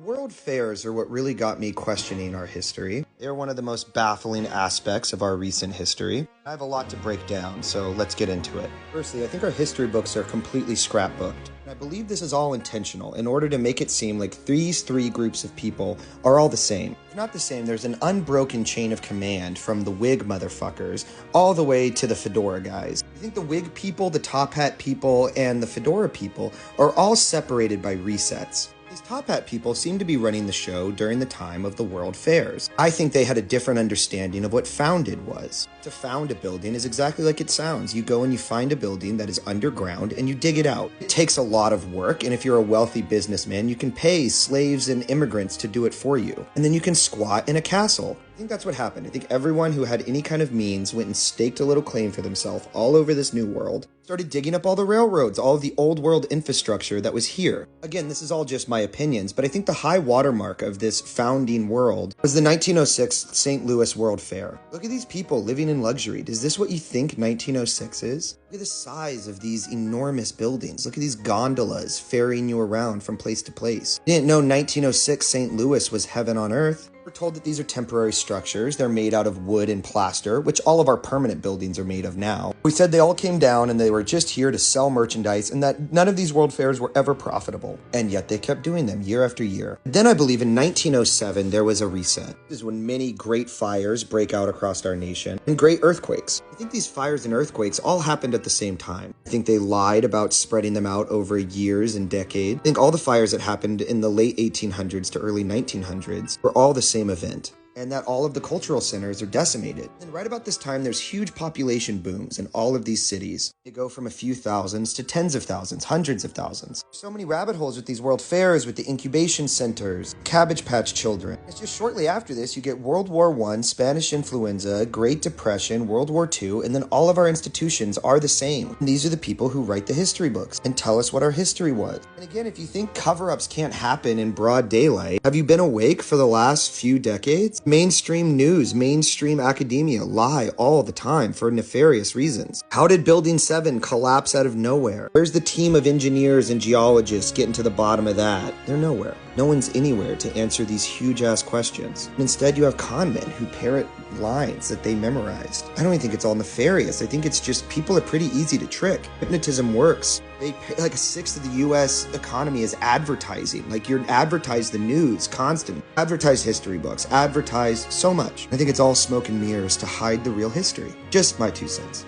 World fairs are what really got me questioning our history. They're one of the most baffling aspects of our recent history. I have a lot to break down, so let's get into it. Firstly, I think our history books are completely scrapbooked. And I believe this is all intentional in order to make it seem like these three groups of people are all the same. If not the same, there's an unbroken chain of command from the Whig motherfuckers all the way to the Fedora guys. I think the Whig people, the Top Hat people, and the Fedora people are all separated by resets. These Top Hat people seem to be running the show during the time of the World Fairs. I think they had a different understanding of what founded was. To found a building is exactly like it sounds. You go and you find a building that is underground and you dig it out. It takes a lot of work, and if you're a wealthy businessman, you can pay slaves and immigrants to do it for you. And then you can squat in a castle. I think that's what happened. I think everyone who had any kind of means went and staked a little claim for themselves all over this new world, started digging up all the railroads, all of the old world infrastructure that was here. Again, this is all just my opinions, but I think the high watermark of this founding world was the 1906 St. Louis World Fair. Look at these people living in luxury. Is this what you think 1906 is? Look at the size of these enormous buildings. Look at these gondolas ferrying you around from place to place. You didn't know 1906 St. Louis was heaven on earth. We're told that these are temporary structures. They're made out of wood and plaster, which all of our permanent buildings are made of now. We said they all came down and they were just here to sell merchandise, and that none of these world fairs were ever profitable. And yet they kept doing them year after year. Then I believe in 1907, there was a reset. This is when many great fires break out across our nation and great earthquakes. I think these fires and earthquakes all happened at the same time. I think they lied about spreading them out over years and decades. I think all the fires that happened in the late 1800s to early 1900s were all the same event, and that all of the cultural centers are decimated. And right about this time, there's huge population booms in all of these cities. They go from a few thousands to tens of thousands, hundreds of thousands. So many rabbit holes with these world fairs, with the incubation centers, Cabbage Patch Children. It's just shortly after this, you get World War I, Spanish influenza, Great Depression, World War II, and then all of our institutions are the same. And these are the people who write the history books and tell us what our history was. And again, if you think cover-ups can't happen in broad daylight, have you been awake for the last few decades? Mainstream news, mainstream academia lie all the time for nefarious reasons. How did Building 7 collapse out of nowhere? Where's the team of engineers and geologists getting to the bottom of that? They're nowhere. No one's anywhere to answer these huge-ass questions. And instead, you have con men who parrot lines that they memorized. I don't even think it's all nefarious. I think it's just people are pretty easy to trick. Hypnotism works. They pay like a sixth of the U.S. economy is advertising. Like, you're advertised the news constant. Advertise history books. Advertise so much. I think it's all smoke and mirrors to hide the real history. Just my 2 cents.